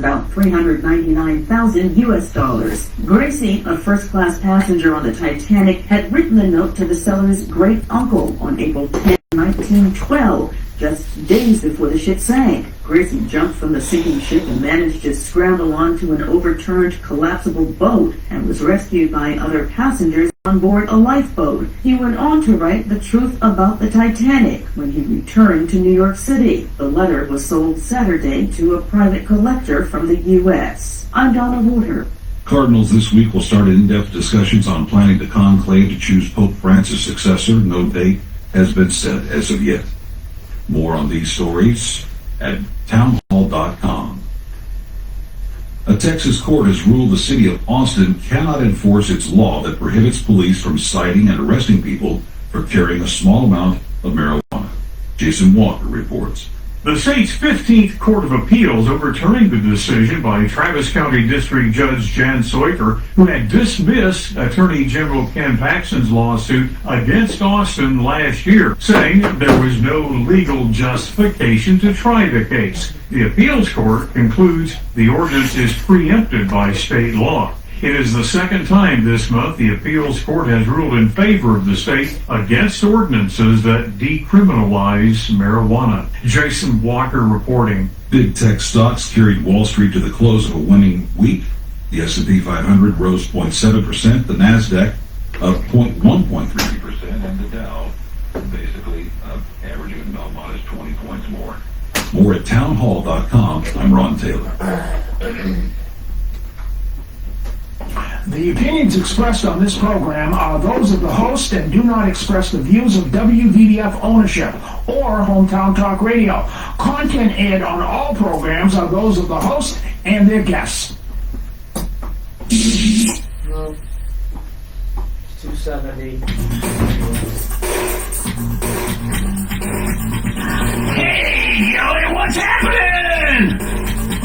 about $399,000 US. Gracie, a first-class passenger on the Titanic, had written a note to the seller's great uncle on April 10, 1912, just days before the ship sank. Gracie jumped from the sinking ship and managed to scramble onto an overturned, collapsible boat and was rescued by other passengers on board a lifeboat. He went on to write the truth about the Titanic when he returned to New York City. The letter was sold Saturday to a private collector from the U.S. I'm Donna Water. Cardinals this week will start in-depth discussions on planning the conclave to choose Pope Francis' successor. No date has been set as of yet. More on these stories at townhall.com. A Texas court has ruled the city of Austin cannot enforce its law that prohibits police from citing and arresting people for carrying a small amount of marijuana. Jason Walker reports. The state's 15th Court of Appeals overturning the decision by Travis County District Judge Jan Soiker, who had dismissed Attorney General Ken Paxton's lawsuit against Austin last year, saying there was no legal justification to try the case. The appeals court concludes the ordinance is preempted by state law. It is the second time this month the appeals court has ruled in favor of the state against ordinances that decriminalize marijuana. Jason Walker reporting. Big tech stocks carried Wall Street to the close of a winning week. The S&P 500 rose 0.7%, the NASDAQ up 1.3%, and the Dow basically averaging about modest 20 points more. More at townhall.com. I'm Ron Taylor. The opinions expressed on this program are those of the host and do not express the views of WVDF ownership or Hometown Talk Radio. Content aired on all programs are those of the host and their guests. No. 270. Hey, Ellie, what's happening?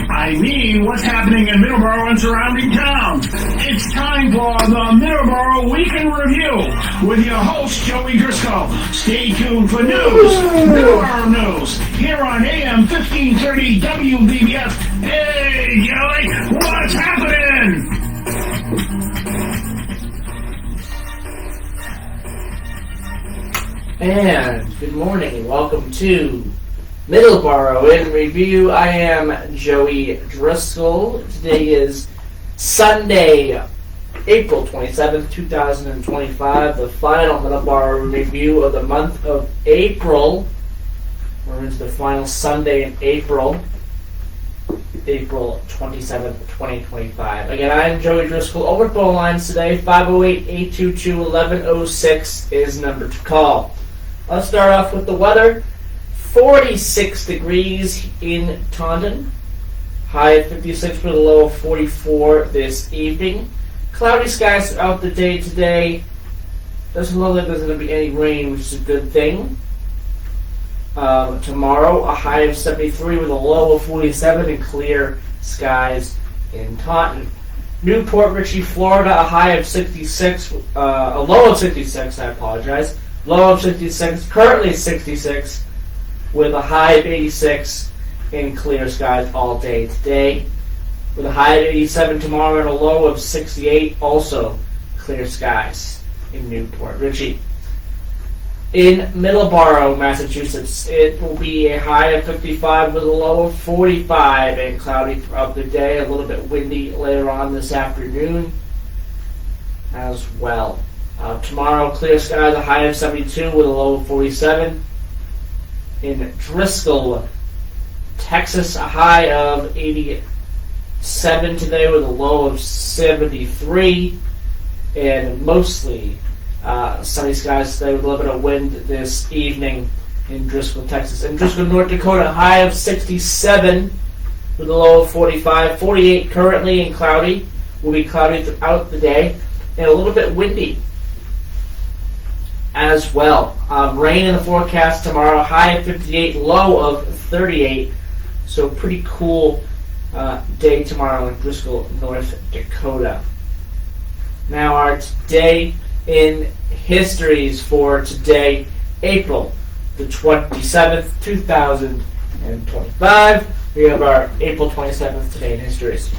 I mean, what's happening in Middleboro and surrounding towns? It's time for the Middleboro Weekend Review with your host, Joey Driscoll. Stay tuned for news, Middleboro news, here on AM 1530 WVBS. Hey, Joey, what's happening? And good morning and welcome to Middleboro in Review. I am Joey Driscoll. Today is Sunday, April 27th, 2025, the final Middleboro Review of the month of April. We're into the final Sunday in April, April 27th, 2025. Again, I'm Joey Driscoll. Over phone lines today, 508-822-1106 is number to call. Let's start off with the weather. 46 degrees in Taunton. High of 56 with a low of 44 this evening. Cloudy skies throughout the day today. Doesn't look like there's going to be any rain, which is a good thing. Tomorrow, a high of 73 with a low of 47 and clear skies in Taunton. Newport Richey, Florida, a high of 66, a low of 66, I apologize. Low of 66, currently 66, with a high of 86 and clear skies all day today. With a high of 87 tomorrow and a low of 68, also clear skies in Newport Richey. In Middleboro, Massachusetts, it will be a high of 55 with a low of 45 and cloudy throughout the day. A little bit windy later on this afternoon as well. Tomorrow, clear skies, a high of 72 with a low of 47. In Driscoll, Texas, a high of 87 today with a low of 73. And mostly sunny skies today with a little bit of wind this evening in Driscoll, Texas. In Driscoll, North Dakota, a high of 67 with a low of 45. 48 currently and cloudy. Will be cloudy throughout the day and a little bit windy as well. Rain in the forecast tomorrow, high of 58, low of 38. So pretty cool day tomorrow in Driscoll, North Dakota. Now our today in histories for today, April the 27th, 2025. We have our April 27th today in histories.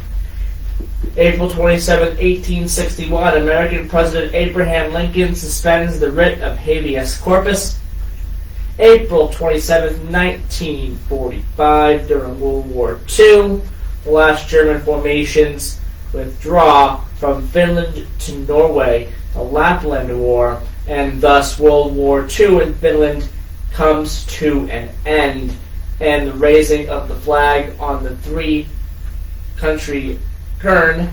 April 27, 1861, American President Abraham Lincoln suspends the writ of habeas corpus. April 27, 1945, during World War II, the last German formations withdraw from Finland to Norway, the Lapland War, and thus World War II in Finland comes to an end, and the raising of the flag on the three-country Kern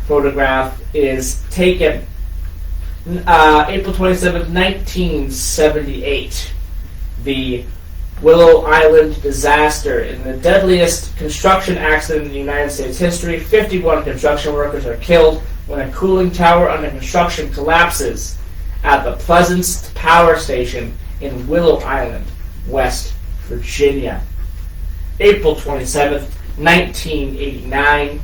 photograph is taken. April 27, 1978, the Willow Island disaster. In the deadliest construction accident in the United States history, 51 construction workers are killed when a cooling tower under construction collapses at the Pleasance Power Station in Willow Island, West Virginia. April 27, 1989,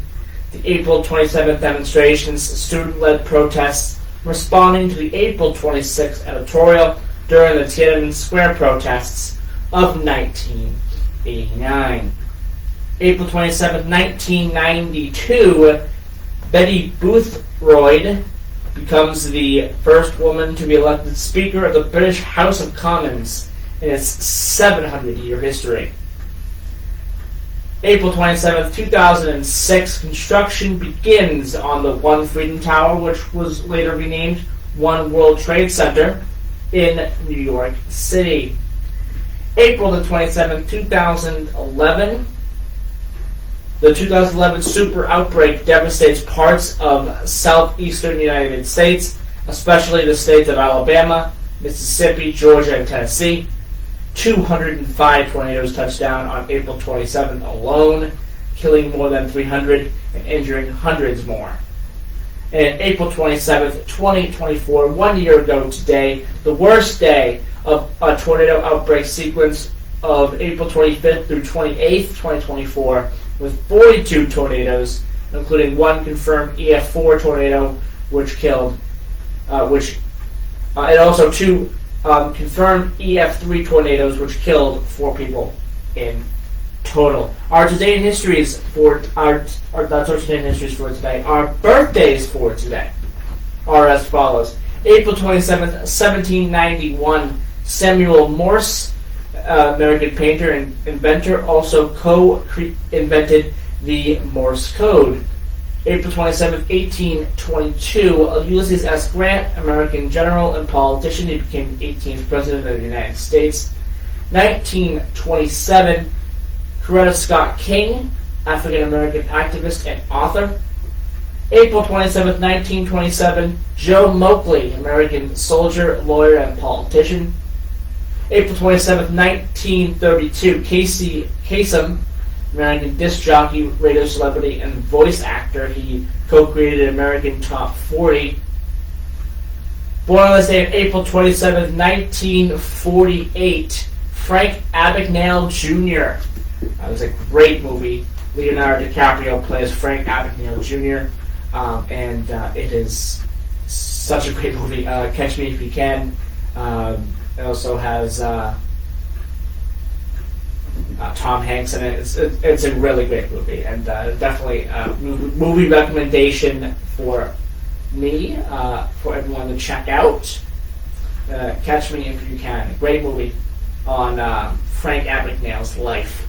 the April 27th demonstrations, student-led protests responding to the April 26th editorial during the Tiananmen Square protests of 1989. April 27, 1992, Betty Boothroyd becomes the first woman to be elected Speaker of the British House of Commons in its 700-year history. April 27, 2006, construction begins on the One Freedom Tower, which was later renamed One World Trade Center in New York City. April the 27th, 2011, the 2011 super outbreak devastates parts of southeastern United States, especially the states of Alabama, Mississippi, Georgia, and Tennessee. 205 tornadoes touched down on April 27th alone, killing more than 300 and injuring hundreds more. And April 27th, 2024, 1 year ago today, the worst day of a tornado outbreak sequence of April 25th through 28th, 2024, with 42 tornadoes, including one confirmed EF4 tornado, which killed, and also two confirmed EF3 tornadoes, which killed 4 people in total. Our today in histories for that's our today in histories for today. Our birthdays for today are as follows: April 27th, 1791, Samuel Morse, American painter and inventor, also co-invented the Morse code. April 27, 1822, Ulysses S. Grant, American general and politician. He became the 18th president of the United States. 1927, Coretta Scott King, African-American activist and author. April 27, 1927, Joe Moakley, American soldier, lawyer, and politician. April 27, 1932, Casey Kasem, American disc jockey, radio celebrity, and voice actor. He co-created American Top 40. Born on this day of April 27, 1948, Frank Abagnale Jr. That was a great movie. Leonardo DiCaprio plays Frank Abagnale Jr. And it is such a great movie. Catch Me If You Can. It also has Tom Hanks in it. It's a really great movie, and definitely a movie recommendation for me, for everyone to check out. Catch Me If You Can. A great movie on Frank Abagnale's life.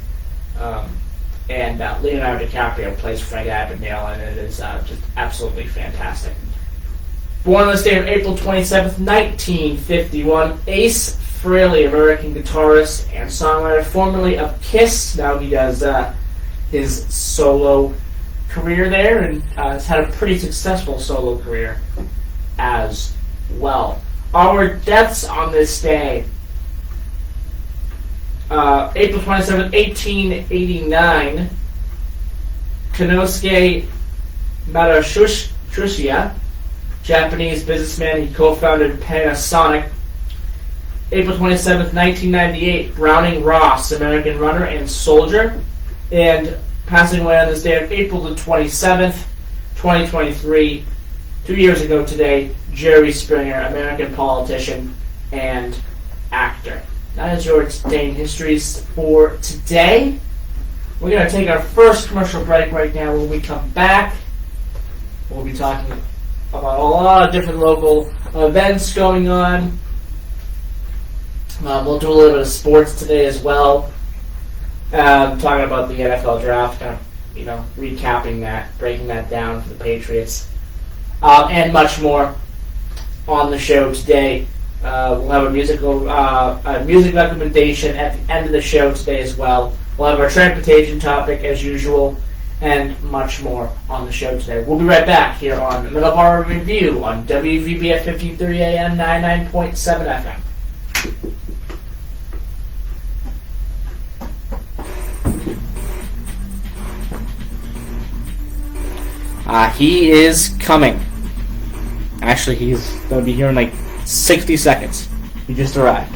And Leonardo DiCaprio plays Frank Abagnale, and it is just absolutely fantastic. Born on this day of April 27th, 1951, Ace Frehley, American guitarist and songwriter, formerly of Kiss. Now he does his solo career there, and has had a pretty successful solo career as well. Our deaths on this day: April 27, 1889, Konosuke Matsushita, Japanese businessman. He co-founded Panasonic. April 27, 1998, Browning Ross, American runner and soldier. And passing away on this day of April the 27th, 2023, 2 years ago today, Jerry Springer, American politician and actor. That is your Today in Histories for today. We're going to take our first commercial break right now. When we come back, we'll be talking about a lot of different local events going on. We'll do a little bit of sports today as well. Talking about the NFL draft, kind of, recapping that, breaking that down for the Patriots, and much more on the show today. We'll have a music recommendation at the end of the show today as well. We'll have our transportation topic as usual, and much more on the show today. We'll be right back here on Middleboro Review on WVBF 1530 AM 99.7 FM. He is coming. Actually, he's going to be here in like 60 seconds. He just arrived.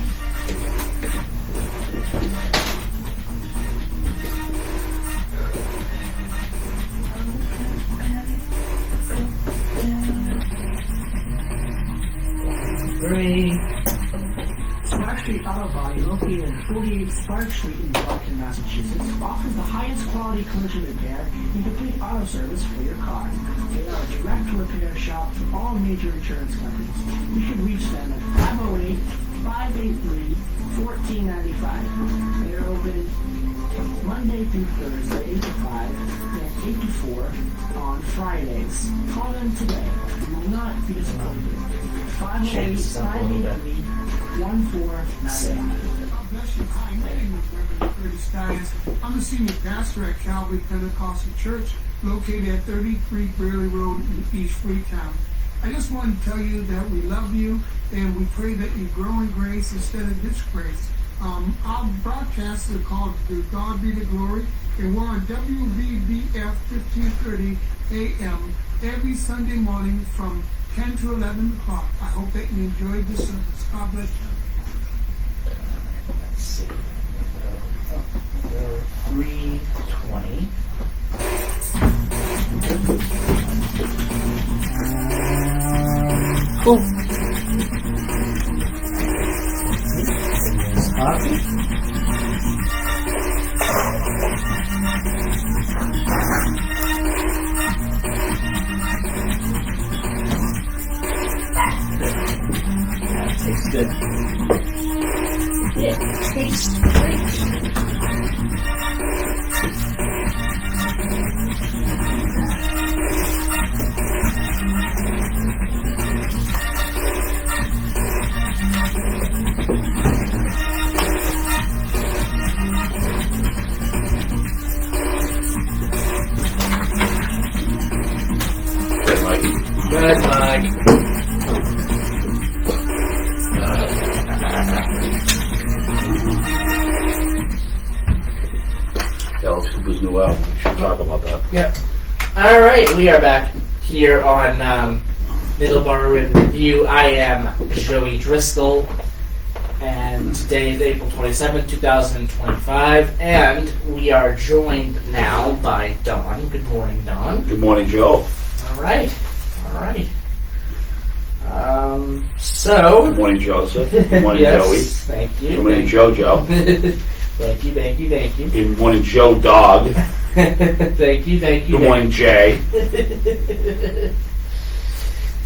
Spark Street Auto Body, located at 48 Spark Street in Boston, Massachusetts, offers the highest quality collision repair and complete auto service for your car. They are a direct repair shop for all major insurance companies. You can reach them at 508-583-1495. They are open Monday through Thursday, 8 to 5, and 8 to 4 on Fridays. Call them today. You will not be disappointed. 508-583-1495. God bless you. Hi, my name is Reverend Curtis Dias. I'm the senior pastor at Calvary Pentecostal Church, located at 33 Brearley Road in East Freetown. I just want to tell you that we love you, and we pray that you grow in grace instead of disgrace. Our broadcasts are called "To God Be the Glory," and we're on WVBF 1530 AM every Sunday morning from 10 to 11 o'clock. I hope that you enjoyed the service. God bless you. Let's see. 3:20. Cool. Coffee. That tastes good. It tastes great. Good, Mike. Alice Cooper's new album. We should talk about that. Yep. All right, we are back here on Middleboro Review. I am Joey Driscoll, and today is April 27, 2025, and we are joined now by Dawn. Good morning, Dawn. Good morning, Joe. All right. Good So. morning, Joseph. Good morning, Yes, Joey. thank you. Good morning, JoJo. Thank you. Good morning, Joe Dog. Thank you. Good morning, Jay.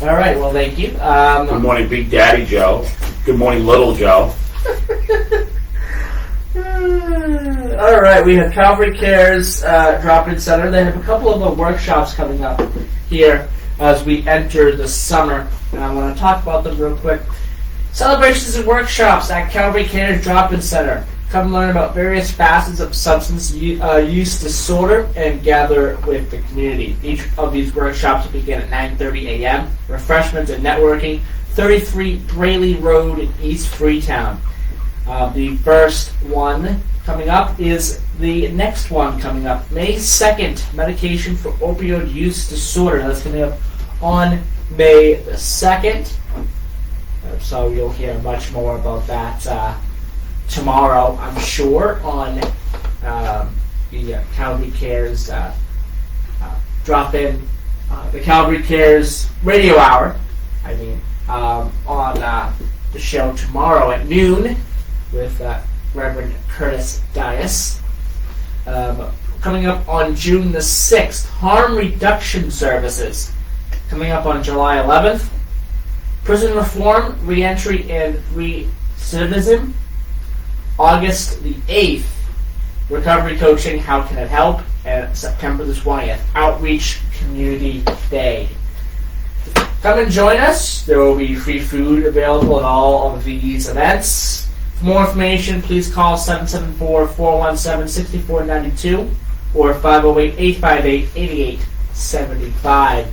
All right, well, thank you. Good morning, Big Daddy Joe. Good morning, Little Joe. All right, we have Calvary Cares Drop-In Center. They have a couple of workshops coming up here as we enter the summer, and I want to talk about them real quick. Celebrations and workshops at Calvary Cares Drop-In Center. Come learn about various facets of substance use disorder and gather with the community. Each of these workshops will begin at 9:30 a.m. Refreshments and networking, 33 Brayley Road in East Freetown. The first one coming up is the next one coming up, May 2nd, medication for opioid use disorder. That's coming up on May the 2nd. So you'll hear much more about that tomorrow, I'm sure, on the Calvary Cares drop-in, the Calvary Cares radio hour, on the show tomorrow at noon with Reverend Curtis Dias. coming up on June the 6th. Harm reduction services coming up on July 11th. Prison reform, reentry, and recidivism, August the 8th. Recovery coaching, how can it help? And September the 20th, Outreach Community Day. Come and join us. There will be free food available at all of these events. For more information, please call 774-417-6492 or 508-858-8875.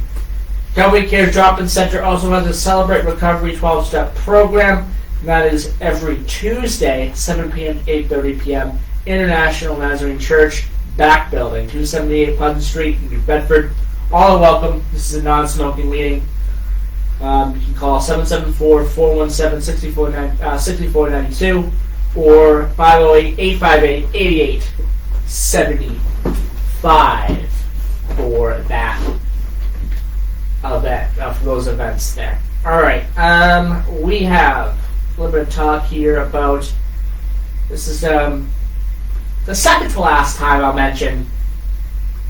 Recovery Care Drop-In Center also runs a Celebrate Recovery 12-step program. And that is every Tuesday, 7 p.m. to 8:30 p.m. International Nazarene Church, back building, 278 Pleasant Street in New Bedford. All are welcome. This is a non-smoking meeting. You can call 774-417-6492 or 508-858-8875 for that event, for those events there. All right. We have a little bit of talk here about, this is the second to last time I'll mention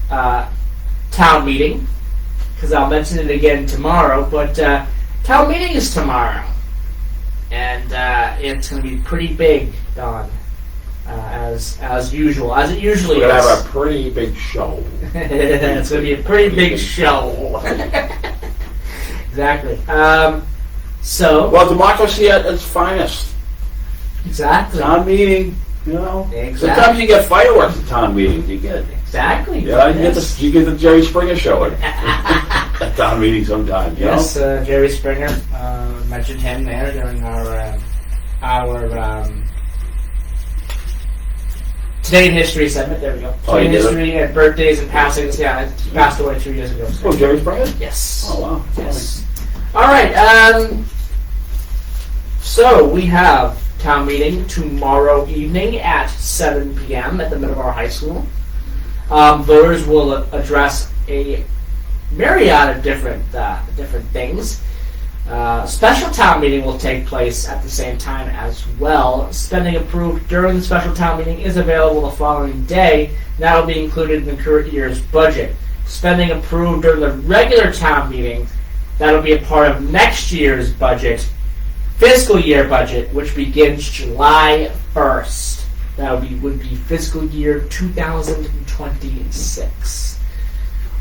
town meeting, because I'll mention it again tomorrow, but town meeting is tomorrow, and it's going to be pretty big, Don, as usual, as it usually is. We're going to have a pretty big show. It's going to be a pretty big show. Exactly. Well, democracy at its finest. Exactly. Town meeting, you know. Exactly. Sometimes you get fireworks at town meetings. You get. Exactly. Yeah, Yes. you get the Jerry Springer show at town meeting sometimes. You Yes, know? Jerry Springer, mentioned him there during our Today in History segment. There we go. Oh, Today in you did History and birthdays and passings. Yeah, he passed away 2 years ago. Oh, Jerry Springer? Yes. Oh, wow. Yes. All right. So we have town meeting tomorrow evening at 7 p.m. at the Middleboro High School. Voters will address a myriad of different things. Special town meeting will take place at the same time as well. Spending approved during the special town meeting is available the following day. That will be included in the current year's budget. Spending approved during the regular town meeting, that will be a part of next year's budget, fiscal year budget, which begins July 1st. That would be fiscal year 2026.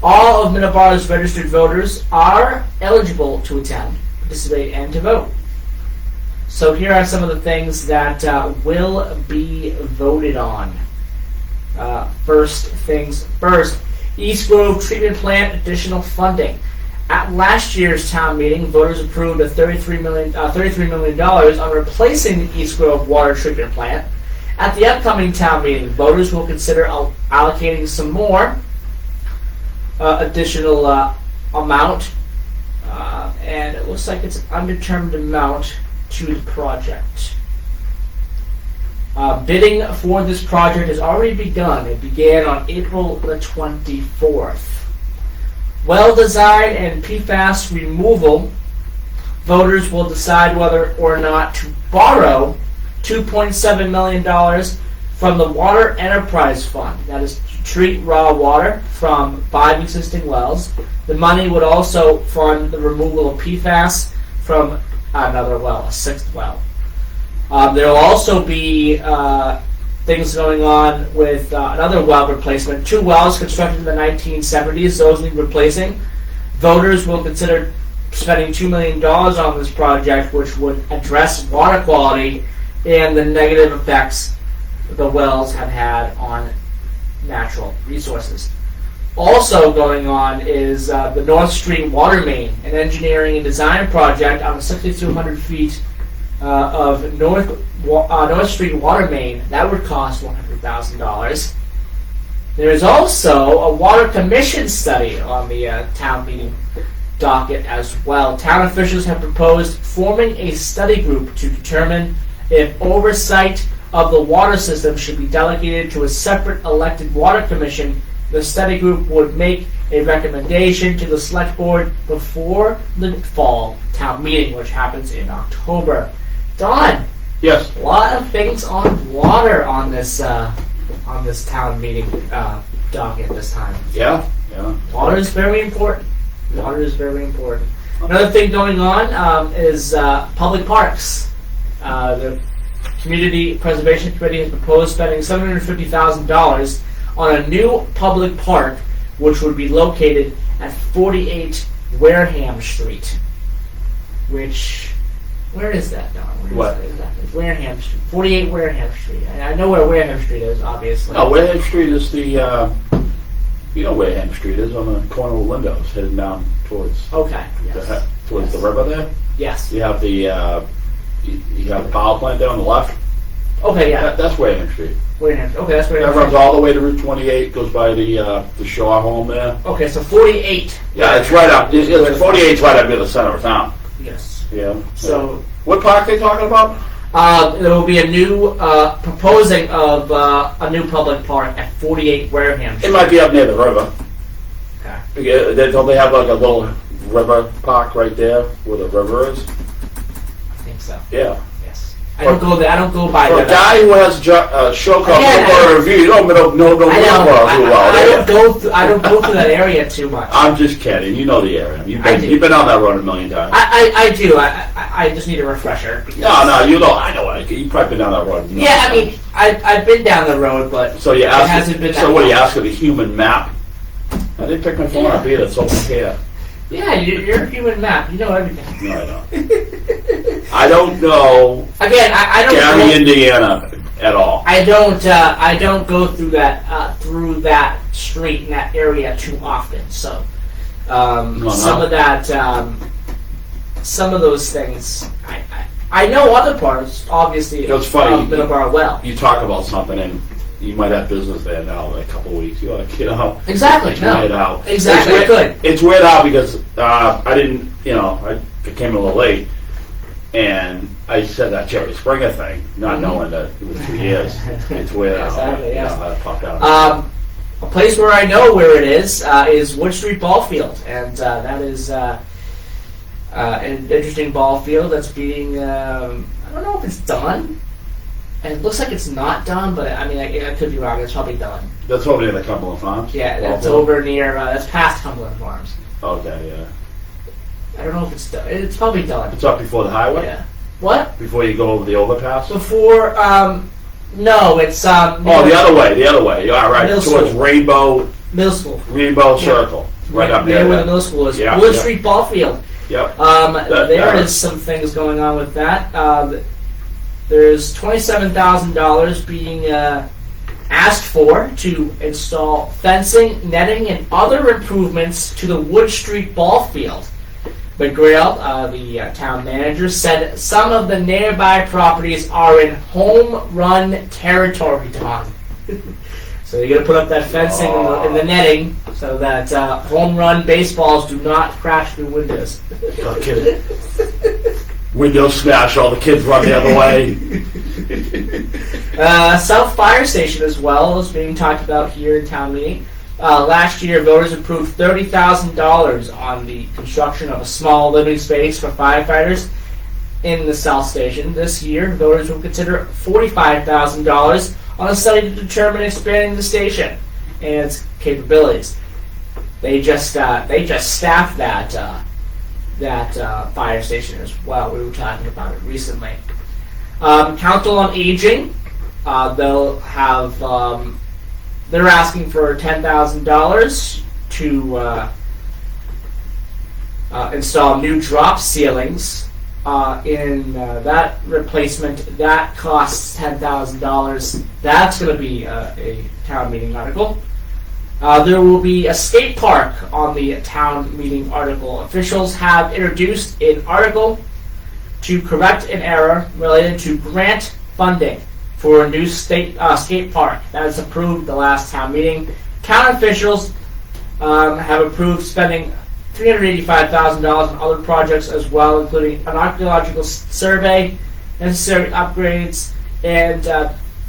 All of Middleboro's registered voters are eligible to attend, participate, and to vote. So here are some of the things that will be voted on. First things first, East Grove Treatment Plant additional funding. At last year's town meeting, voters approved $33 million on replacing the East Grove Water Treatment Plant. At the upcoming town meeting, voters will consider allocating some more additional amount, and it looks like it's an undetermined amount to the project. Bidding for this project has already begun. It began on April the 24th. Well design and PFAS removal, voters will decide whether or not to borrow $2.7 million from the Water Enterprise Fund. That is to treat raw water from 5 existing wells. The money would also fund the removal of PFAS from another well, a 6th well. There will also be things going on with another well replacement. 2 wells constructed in the 1970s, those need replacing. Voters will consider spending $2 million on this project, which would address water quality and the negative effects the wells have had on natural resources. Also going on is the North Street Water Main, an engineering and design project on the 6,200 feet of North Street Water Main. That would cost $100,000. There is also a water commission study on the town meeting docket as well. Town officials have proposed forming a study group to determine if oversight of the water system should be delegated to a separate elected water commission. The study group would make a recommendation to the select board before the fall town meeting, which happens in October. Don, Yes. a lot of things on water on this town meeting dog at this time. Yeah. Water is very important. Water is very important. Another thing going on is public parks. The Community Preservation Committee has proposed spending $750,000 on a new public park, which would be located at 48 Wareham Street. Where is that, Don? Where is that exactly? Wareham Street. 48 Wareham Street. I know where Wareham Street is, obviously. No, Wareham Street is the, you know where Wareham Street is, on the corner of Windows, heading down towards Okay. Yes. towards the river there. Yes. You have the power plant there on the left. Okay. Yeah. That's Wareham Street. Wareham. Okay, that's Wareham That runs Street. all the way to Route 28, goes by the Shaw home there. Okay, so 48. Yeah, it's right up. 48's right up near the center of town. Yes. Yeah. So What park are they talking about? there will be a new proposing of a new public park at 48 Wareham It Street. might be up near the river. Okay. Don't they have like a little river park right there where the river is? I think so. Yeah. Yes. I don't go there. I don't go by For a there. guy who has a show called Again, Middleboro Review, you don't know I know. Middleboro too well. do you? I don't go through that area too much. I'm just kidding. You know the area. I do. You've been on that road a million times. I do. I just need a refresher. No, you know. I know it. You've probably been down that road. You know Yeah, I mean, I've been down the road, but So you it ask. hasn't been that So what do you long. ask for the human map? I didn't pick my phone up here. It's over here. Yeah, you're a human map. You know everything. No, I don't. I don't know Again, I don't. Gary, Indiana, at all. I don't go through that street in that area too often. So some of that, some of those things, I know other parts. Obviously, It's funny. Middleborough well. You talk about something and you might have business there now in a couple of weeks. You're like, Exactly. try it out. Exactly. It's weird, Good. It's weird out because I didn't, I came a little late, and I said that Jerry Springer thing, not knowing that it was 2 years. It's weird out. Exactly, yes. How to fuck out. A place where I know where it is Wood Street Ball Field, and that is an interesting ball field that's being. I don't know if it's done. And it looks like it's not done, but I mean, I could be wrong. It's probably done. That's over near the Cumberland Farms? Yeah, that's Ballfield? over near. That's past Cumberland Farms. Okay, yeah. I don't know if it's done. It's probably done. It's up before the highway? Yeah. What? Before you go over the overpass? Before? No, it's The other way. Yeah, right. Middle Towards school. Middle Circle. Circle. Right up Near there. where the middle school is. Yeah, Wood yeah. Street Ball Field. Yep. There is some things going on with that. There's $27,000 being asked for to install fencing, netting, and other improvements to the Wood Street Ball Field. McGrail, the town manager, said some of the nearby properties are in home run territory, Don. So you're going to put up that fencing and the netting so that home run baseballs do not crash through windows. Okay. Windows smash, all the kids run the other way. South Fire Station as well is being talked about here in town meeting. Last year, voters approved $30,000 on the construction of a small living space for firefighters in the South Station. This year, voters will consider $45,000 on a study to determine expanding the station and its capabilities. They just staffed that fire station as well. We were talking about it recently. Council on Aging, they'll have. They're asking for $10,000 to install new drop ceilings. In that replacement, that costs $10,000. That's going to be a town meeting article. There will be a skate park on the town meeting article. Officials have introduced an article to correct an error related to grant funding for a new skate park. That was approved the last town meeting. Town officials have approved spending $385,000 on other projects as well, including an archaeological survey, necessary upgrades, and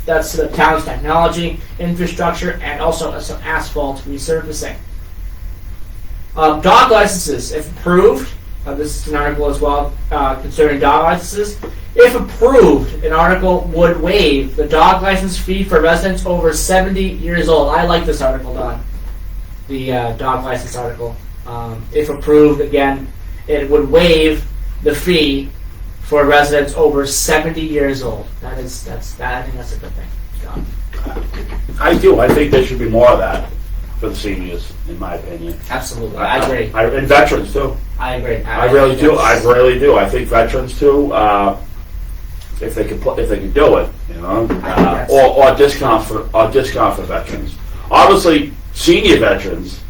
that's the town's technology, infrastructure, and also some asphalt resurfacing. Dog licenses, if approved, this is an article as well concerning dog licenses. If approved, an article would waive the dog license fee for residents over 70 years old. I like this article, Don. The dog license article. If approved, again, it would waive the fee for residents over 70 years old. I think that's a good thing. Don. I do. I think there should be more of that for the seniors, in my opinion. Absolutely, I agree. And veterans too. I agree. I really do. I really do. I think veterans too. If they can do it, you know, or discount for veterans. Obviously, senior veterans.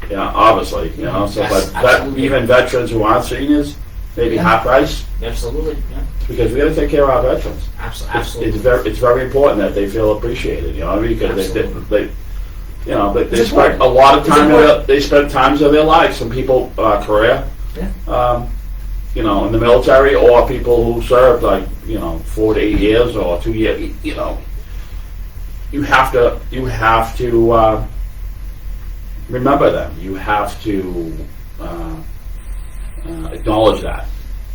Yeah, obviously, you know. So, Yes, but even veterans who aren't seniors, maybe half price. Absolutely, yeah. Because we got to take care of our veterans. Absolutely. It's very important that they feel appreciated. You know what I mean? Because they you know, they It's spend important. a lot of It's time. important. They spend times of their lives. Some people career, Yeah. you know, in the military, or people who served 4 to 8 years or 2 years. You know, you have to remember them. You have to acknowledge that.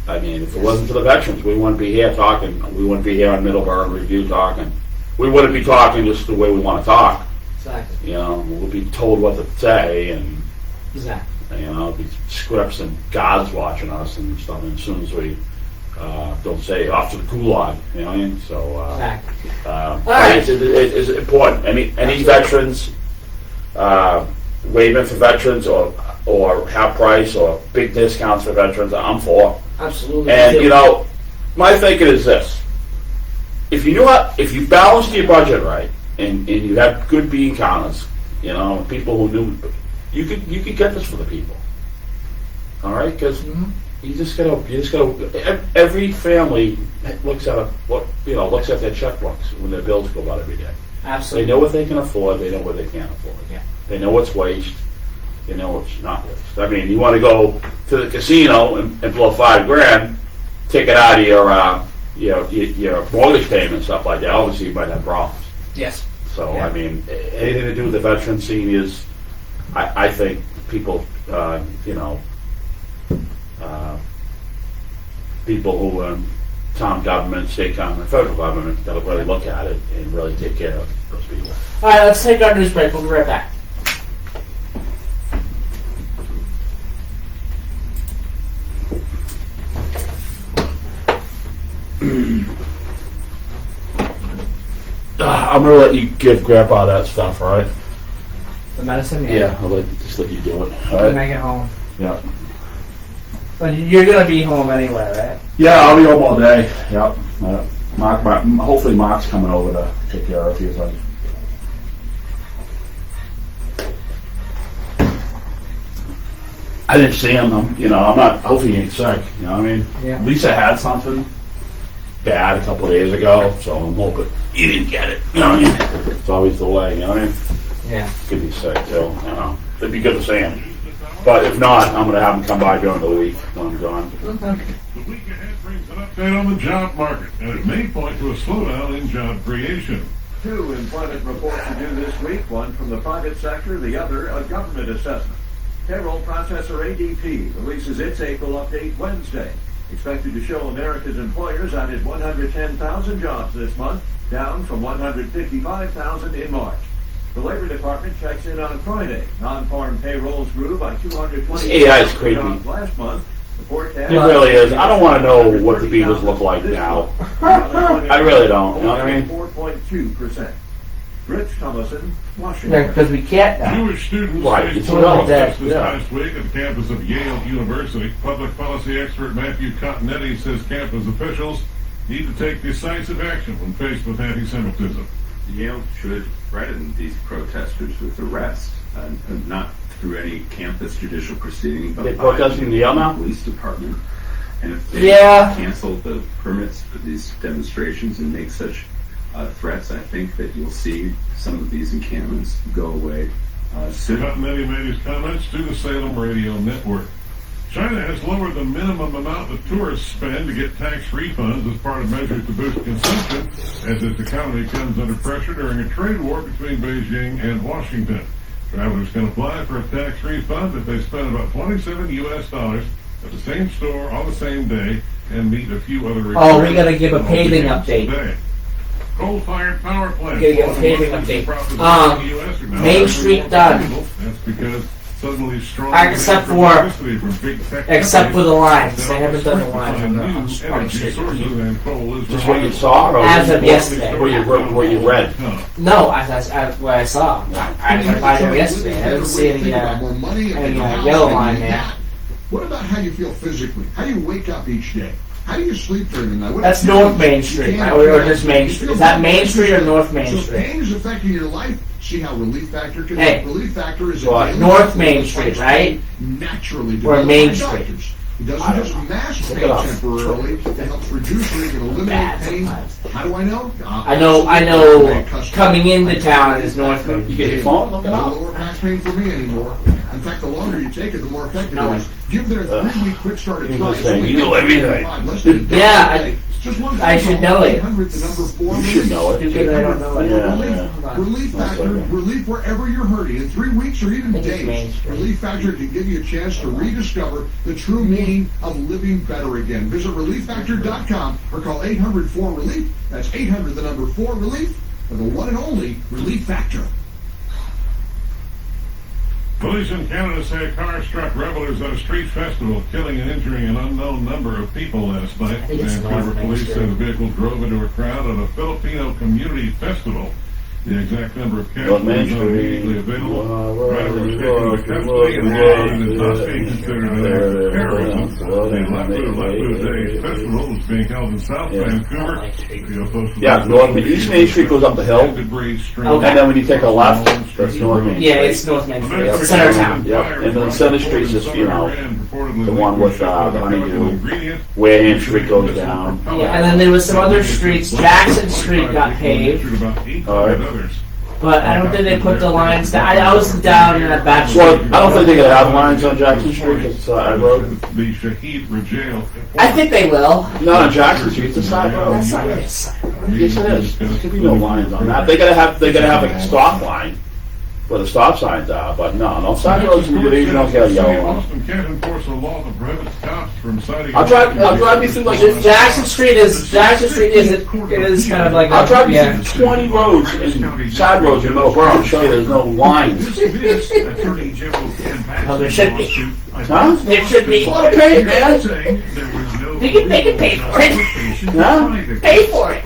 I mean, if it wasn't for the veterans, we wouldn't be here talking. We wouldn't be here on Middleboro Review talking. We wouldn't be talking just the way we want to talk. Exactly. You know, we'll be told what to say, and Exactly. you know, be scripts and guards watching us and stuff. And as soon as we don't say off to the gulag, you know what I mean? So Exactly. right. It's important. Any veterans waiving for veterans or half price or big discounts for veterans, I'm for. Absolutely. And you know, my thinking is this: if you balanced your budget right, and you have good bean counters, you know, people who knew, you could get this for the people. All right, because you just gotta. Every family looks at their checkbooks when their bills go out every day. Absolutely. They know what they can afford. They know what they can't afford. Yeah. They know what's waste. They know what's not waste. I mean, you want to go to the casino and blow $5,000, take it out of your mortgage payment and stuff like that. Obviously, you might have problems. Yes. So, Yeah. I mean, anything to do with the veterans, seniors, I think people, people who town government, state government, federal government, that'll really look at it and really take care of those people. All right, let's take our news break. We'll be right back. I'm gonna let you give Grandpa that stuff, all right? The medicine? Yeah, I'll just let you do it. All When right? I get home. Yeah. But you're gonna be home anyway, right? Yeah, I'll be home all day. Yep. Mark, hopefully Mark's coming over to take care of you. I didn't see him. I'm not. Hopefully he ain't sick. You know what I mean? Yeah. Lisa had something bad a couple of days ago, so I'm hoping he didn't get it. You know what I mean? It's always the way. You know what I mean? Yeah. Could be sick too. You know, it'd be good to see him. But if not, I'm gonna have him come by during the week when I'm gone. The week ahead brings an update on the job market, and it may point to a slowdown in job creation. 2 employment reports are due this week, one from the private sector, the other a government assessment. Payroll processor ADP releases its April update Wednesday. Expected to show America's employers added 110,000 jobs this month, down from 155,000 in March. The Labor Department checks in on Friday. Non-farm payrolls grew by 220,000 AI is creepy. jobs last month. The forecast It really is. I don't want to know what the Beatles look like now. I really don't. You know what I mean? 4.2%. Rich Thomason, Yeah, Washington. because we can't now. Jewish students Right, faced it's protests irrelevant. this Yeah. past week at the campus of Yale University. Public policy expert Matthew Continetti says campus officials need to take decisive action when faced with anti-Semitism. Yale should threaten these protesters with arrest, and not through any campus judicial proceeding, but They by protesting the Yale now? police department. And if they Yeah. cancel the permits for these demonstrations and make such threats, I think that you'll see some of these encampments go away soon. Continetti made his comments to the Salem Radio Network. China has lowered the minimum amount that tourists spend to get tax refunds as part of measures to boost consumption as its economy comes under pressure during a trade war between Beijing and Washington. Travelers can apply for a tax refund if they spend about $27 US at the same store on the same day and meet a few other Oh, we gotta give a paving update. today. Coal-fired power plants. Gotta give a paving update. Main Street done. That's because suddenly strong Except demand for- electricity from big tech Except for the lines. companies They haven't done the that lines on the find on new the energy street. sources, and coal is Just what you saw, or As of yesterday. what you read? No, what I saw. I tried it yesterday. I didn't see any yellow line there. What about how you feel physically? How do you wake up each day? How do you sleep during the night? What That's you North do? Main You Street, can't or feel just it. Main You Street. feel Is that bad. Main Street or North Main So Street? pain is affecting your life. See how Relief Factor can Hey. help? Relief Factor is a What? daily North Main that Street, fights right? pain naturally Or developed Main by Street? doctors. It I doesn't don't just know. mask Look pain it up. temporarily. It helps reduce or even eliminate Bad pain. sometimes. How do I know? I know. Coming into town is North Main. You get your phone, look it No up. lower back pain for me anymore. In fact, the longer you take it, the more effective No. it is. Give their 3-week quick start You're trial. just saying, you know everything. Less than a day Yeah, a day. Just one I should know it. 800, the number 4 You should know it. Too good I don't know it. Yeah, Relief, yeah. Relief Factor, okay. relief wherever you're hurting in 3 weeks or even think it's Main days. Street. Relief Factor can give you a chance to rediscover the true meaning of living better again. Visit ReliefFactor.com or call 800-4RELIEF. That's 800, the number 4RELIEF, for the one and only Relief Factor. Police in Canada say a car struck revelers at a street festival, killing and injuring an unknown number of people last night. think it's Vancouver North Main police Street. said the vehicle drove into a crowd at a Filipino community festival. The exact number of North Main casualties not Street. immediately available. Where Driver was you taken into look, custody and arrested and thus being considered an act of terrorism. Well, The they- Left Day Festival is being held in South Yeah. Vancouver. Video posted Yeah, by North Main, East Main Street goes up the hill, debris strewn Okay. and then when you take a left, that's North Main. Yeah, it's North Main Street. Yep. Center of town. Yep, and then Center Street's just, you know, the one with, the honeydew. Wareham Street goes down. Yeah, and then there was some other streets. Jackson Street got paved, All right. but I don't think they put the lines down. I was down in that back Well, street. I don't think they're gonna have lines on Jackson Street, it's, I road. The Shahid Rajail. I think they will. Not on Jackson Street, it's a side road. That's not it. Yes, it is. There should be no lines on that. They're gonna have a stop line where the stop signs are, but no side roads in the division don't get a yellow line. Boston can't enforce a law that prohibits cops from citing. I'll drive you through like Jackson Street is it is kind of like I'll drive you yeah. through 20 roads and side roads in Middleboro and show you there's no lines. Oh, there should be. Huh? There should be. Well, pay, man. They can pay for it. Huh? Pay for it.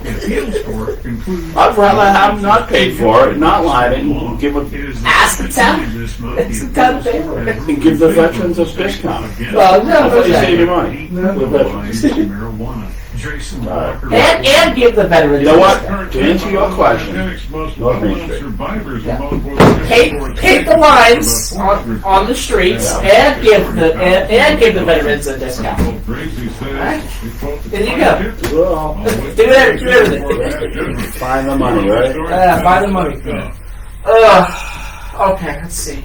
I'd rather have them not paid for it, not lining, and give it, Ask the town. It's the town to pay for it. and give the veterans a discount. Well, no, That's how you okay. save your money. The veterans. And give the veterans. You know what? To answer your question, North Main Street. Pay the lines on the streets and give the veterans a discount. Alright? There you go. Well, Do everything. find the money, right? Buy the money. Okay, let's see.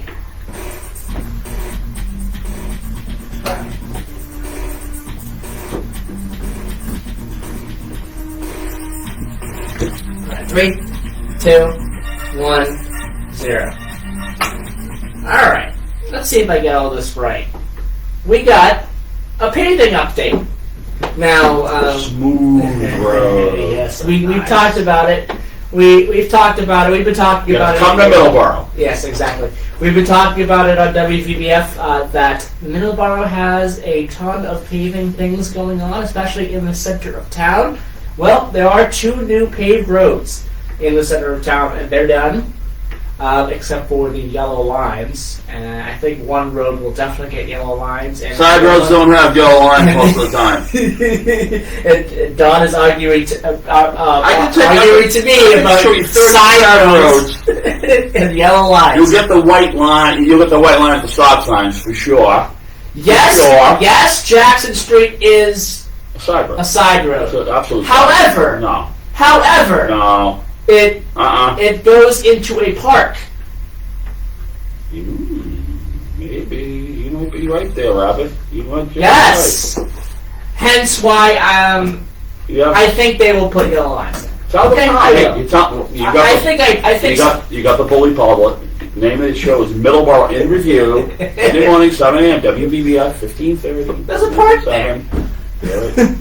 Alright, 3, 2, 1, 0. Alright, let's see if I get all this right. We got a paving update. Now, Smooth road. yes, we've talked about it. We've talked about it. We've been talking about it. Come to Middleboro. Yes, exactly. We've been talking about it on WVBF that Middleboro has a ton of paving things going on, especially in the center of town. Well, there are 2 new paved roads in the center of town, and they're done, except for the yellow lines. And I think one road will definitely get yellow lines. And Side roads don't have yellow lines most of the time. and Don is arguing to me about show you 30 side roads and yellow lines. You'll get the white line. You'll get the white line at the stop signs for sure. Yes, Sure. yes, Jackson Street is A side road. a side road. So, absolutely. However, No. No. it Uh-uh. it goes into a park. Maybe. You might be right there, Rabbit. You might just be Yes. Hence why right. Yeah. I think they will put yellow lines in. Tell the Okay, town. I will. You got I think you got the bully public. The name of the show is Middleboro in Review. Monday morning, 7 a.m. WBBF 1530. There's a park there.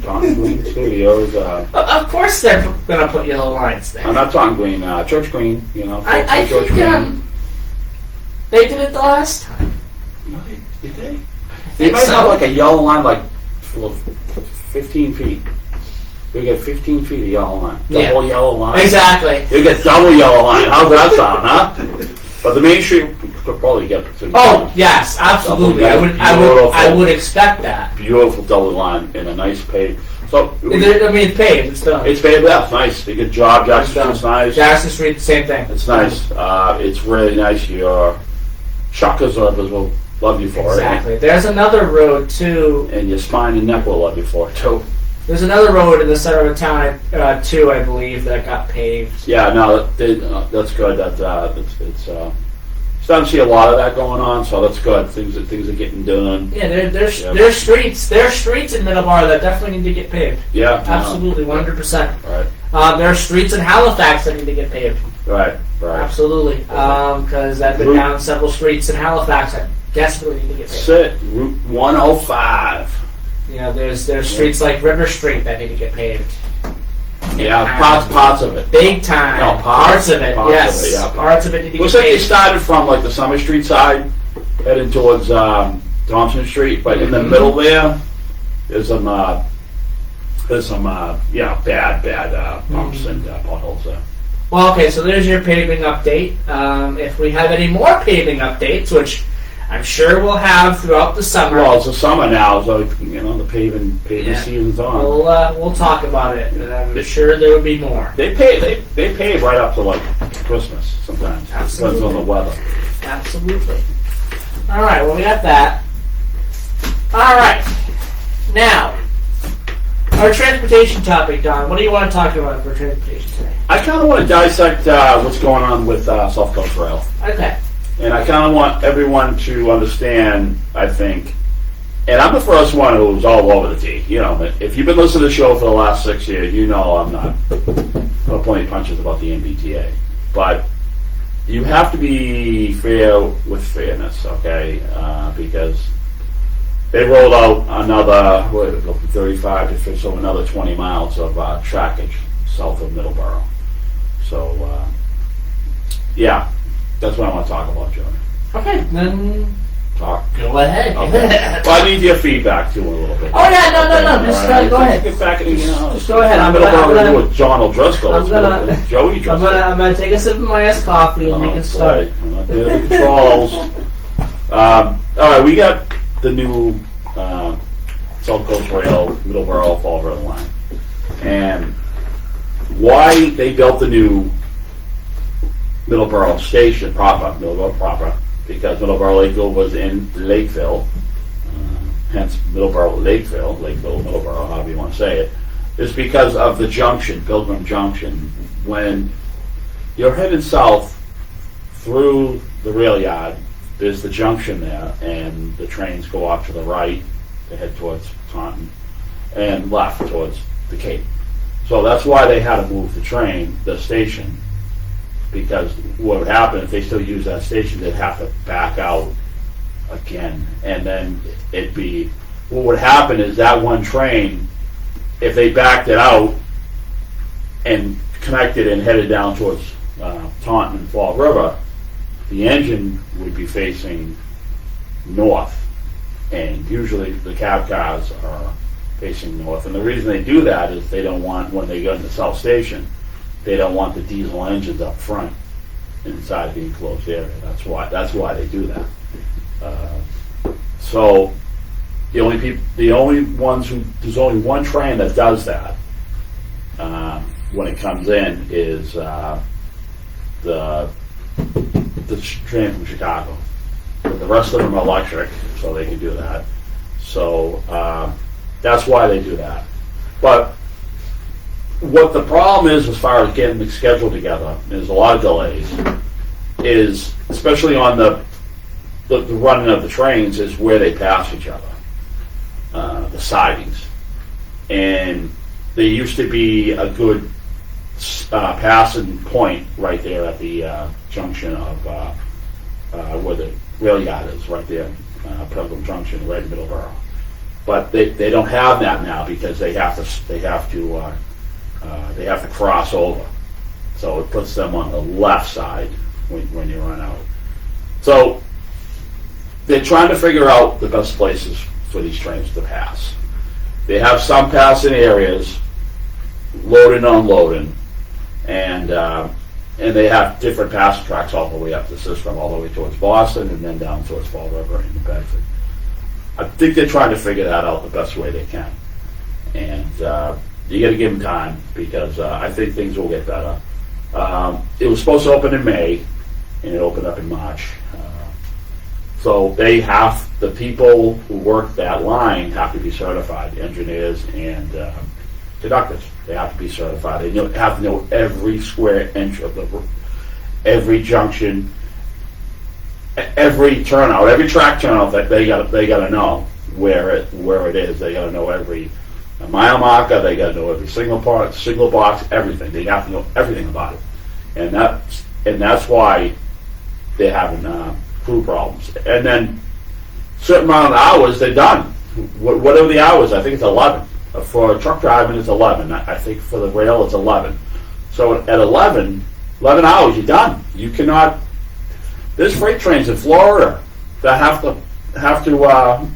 Taunton Green Studios. Of course they're gonna put yellow lines there. I'm not Taunton Green, Church Green. You know. I Church think they did it the last time. Did they? They might have like a yellow line, like 15 feet. You get 15 feet of yellow line. Double yellow line. Exactly. You get double yellow line. How's that sound, huh? But the Main Street could probably get. Oh yes, absolutely. I would expect that. Beautiful double line in a nice paved. So I mean, it's paved. It's done. it's paved. Yeah, it's nice. They good job. Jackson Street's nice. Jackson Street, same thing. It's nice. It's really nice. Your Chuckers will love you for Exactly. There's another road too. it, and your spine and neck will love you for it too. There's another road in the center of town too, I believe, that got paved. Yeah, no, that's good. That it's starting to see a lot of that going on, so that's good. Things are getting done. Yeah, there's streets in Middleborough that definitely need to get paved. Yeah, Absolutely, 100%. Right, There are streets in Halifax that need to get paved. right. Absolutely, because I've been down several streets in Halifax that desperately need to get paved. Sit Route 105. You know, there's streets like River Street that need to get paved. Yeah, parts of it. Big time. No, parts of it. parts Yes, of it, yeah. parts of it need to Looks get like they paved. started from like the Summer Street side, heading towards Thompson Street, but in the middle there's some bad bumps and potholes there. Well, okay, so there's your paving update. If we have any more paving updates, which I'm sure we'll have throughout the summer, Well, it's the summer now, so you know the paving season's on. we'll talk about it. And I'm sure there will be more. They pay right up to like Christmas sometimes. Absolutely. Depends on the weather. Absolutely. All right, well, we got that. All right. Now, our transportation topic, Don. What do you want to talk about for transportation today? I kind of want to dissect what's going on with South Coast Rail. Okay. And I kind of want everyone to understand, I think, and I'm the first one who's all over the T. You know, if you've been listening to the show for the last 6 years, you know I'm not pulling punches about the MBTA. But you have to be fair with fairness, okay? Because they rolled out another, 35 to 50, so another 20 miles of trackage south of Middleboro. So, yeah. That's what I want to talk about, Johnny. Okay, then Talk. go ahead. Okay. Well, I need your feedback too a little bit. Oh yeah, no. Just go ahead. Get back, you know. Just go ahead. I'm gonna gonna- with John O'Driscoll. I'm gonna- It's Joey I'm Driscoll. gonna take a sip of my iced coffee and we can start. I'm not there to controls. All right, we got the new South Coast Rail Middleboro Fall River line, and why they built the new Middleboro station Middleboro proper, because Middleboro Lakeville was in Lakeville, hence Middleboro Lakeville, Middleboro, however you want to say it, is because of the junction, Pilgrim Junction. When you're headed south through the rail yard, there's the junction there, and the trains go off to the right to head towards Taunton, and left towards the Cape. So that's why they had to move the station, because what would happen if they still use that station, they'd have to back out again, and then what would happen is that one train, if they backed it out and connected and headed down towards Taunton and Fall River, the engine would be facing north, and usually the cab cars are facing north, and the reason they do that is they don't want, when they go in the South Station, they don't want the diesel engines up front inside the enclosed area. That's why they do that. So there's only one train that does that when it comes in is the train from Chicago. But the rest of them are electric, so they can do that. So that's why they do that. But what the problem is, as far as getting the schedule together, there's a lot of delays, is especially on the running of the trains, is where they pass each other, the sidings. And there used to be a good passing point right there at the junction of where the rail yard is, right there, Pelham Junction, right in Middleboro. But they don't have that now because they have to cross over. So it puts them on the left side when you run out. So they're trying to figure out the best places for these trains to pass. They have some passing areas, loading, unloading, and they have different passing tracks all the way up the system, all the way towards Boston, and then down towards Fall River and New Bedford. I think they're trying to figure that out the best way they can, and you got to give them time because I think things will get better. It was supposed to open in May, and it opened up in March. So the people who work that line have to be certified, engineers and conductors. They have to be certified. They have to know every square inch of every junction, every turnout, every track turnout. That they got to know where it is. They got to know every mile marker. They got to know every signal box, everything. They have to know everything about it, and that's why they're having crew problems. And then certain amount of hours they're done. Whatever the hours, I think it's 11. For truck driving, it's 11. I think for the rail, it's 11. So at 11 hours, you're done. You cannot. There's freight trains in Florida that have to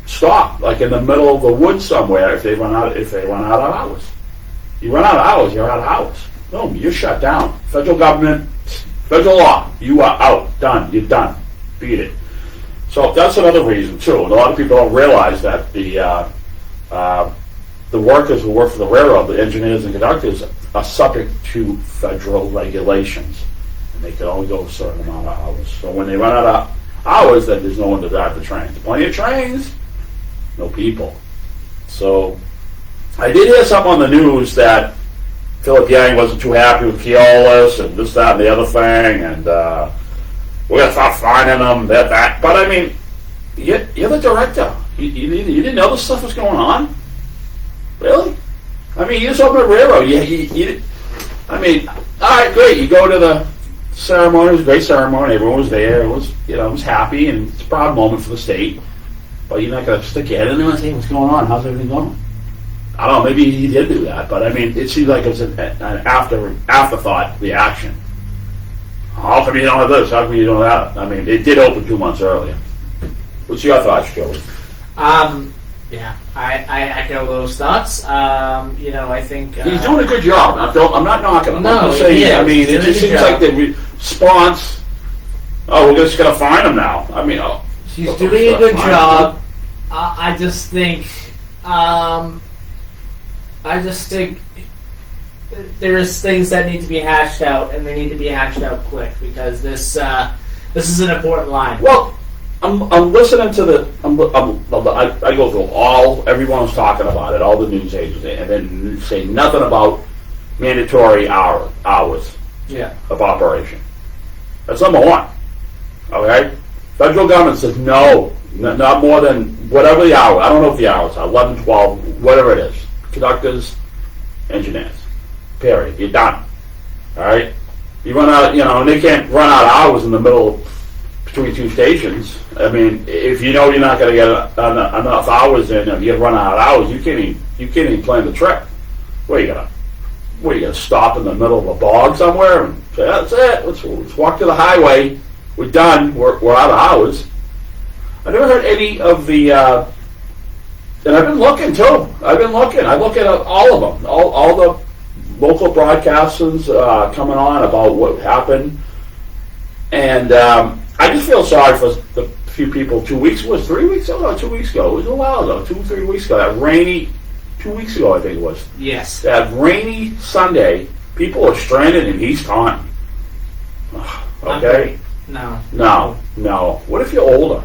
stop, like in the middle of the woods somewhere, if they run out of hours. You run out of hours, you're out of hours. Boom, you're shut down. Federal government, federal law, you are out, done. You're done. Beat it. So that's another reason too. And a lot of people don't realize that the workers who work for the railroad, the engineers and conductors, are subject to federal regulations, and they can only go a certain amount of hours. So when they run out of hours, then there's no one to drive the trains. Plenty of trains, no people. So I did hear something on the news that Philip Yang wasn't too happy with Keolis and this, that, and the other thing, and we're going to start finding them, that. But I mean, you're the director. You didn't know this stuff was going on? Really? I mean, you just opened a railroad. I mean, all right, great. You go to the ceremony. It was a great ceremony. Everyone was there. It was, it was happy, and it's a proud moment for the state. But you're not going to stick your head in there and say, what's going on? How's everything going? I don't know. Maybe he did do that. But, I mean, it seems like it was an afterthought reaction. How come you don't have this? How come you don't have that? I mean, it did open 2 months earlier. What's your thoughts, Joey? Yeah, I echo those thoughts. I think he's doing a good job. I'm not knocking him. No, I'm just saying. I mean, it just seems like the response. Oh, we're just gonna find him now. I mean, he's doing a good job. I just think there's things that need to be hashed out, and they need to be hashed out quick because this is an important line. Well, I'm listening to I go through everyone was talking about it, all the news agents, and then say nothing about mandatory hours of operation. That's number one. Okay? Federal government says no, not more than whatever the hour. I don't know if the hours are 11, 12, whatever it is. Conductors, engineers. Period. You're done. All right? You run out, and they can't run out of hours in the middle between two stations. I mean, if you know you're not going to get enough hours in, if you run out of hours, you can't even plan the trip. What are you gonna stop in the middle of a bog somewhere and say, that's it, let's walk to the highway, we're done, we're out of hours. I never heard any of the and I've been looking too. I look at all of them, all the local broadcasters coming on about what happened, and I just feel sorry for the few people. 2 weeks, was 3 weeks ago? 2 weeks ago. It was a while ago. 2-3 weeks ago. That rainy, 2 weeks ago, I think it was. Yes. That rainy Sunday, people are stranded in East Taunton. Okay? No. What if you're older?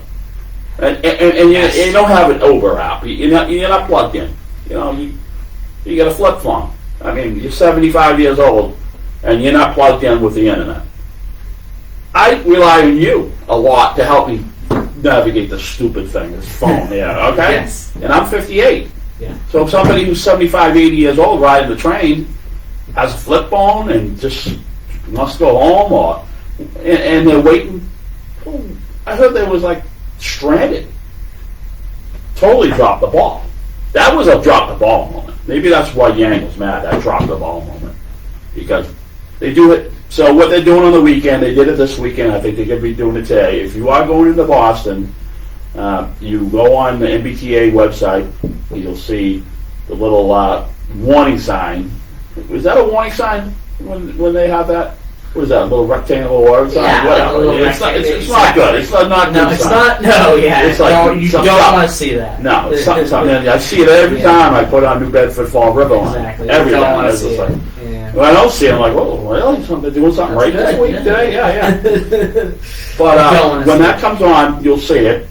And you don't have an Uber app. You're not plugged in. You get a flip phone. I mean, you're 75 years old, and you're not plugged in with the internet. I rely on you a lot to help me navigate this stupid thing, this phone here, okay? Yes. And I'm 58. Yeah. So if somebody who's 75, 80 years old riding the train has a flip phone and just must go home, and they're waiting, I heard they was like stranded. Totally dropped the ball. That was a drop the ball moment. Maybe that's why Yang was mad. That drop the ball moment, because they do it. So what they're doing on the weekend, they did it this weekend. I think they're going to be doing it today. If you are going into Boston, you go on the MBTA website. You'll see the little warning sign. Is that a warning sign when they have that? What is that, a little rectangle or something? Yeah, whatever. It's not good. It's not No, good it's sign. not. No, yeah. It's like you some don't stuff. want to see that. No, it's something. I see it every time I put on New Bedford Fall River line. Exactly. Every You don't time. want to It's see just it. like, Yeah. when I don't see it, I'm like, whoa, really? They're doing something right this week today? Yeah. You don't But wanna when see that it. comes on, you'll see it.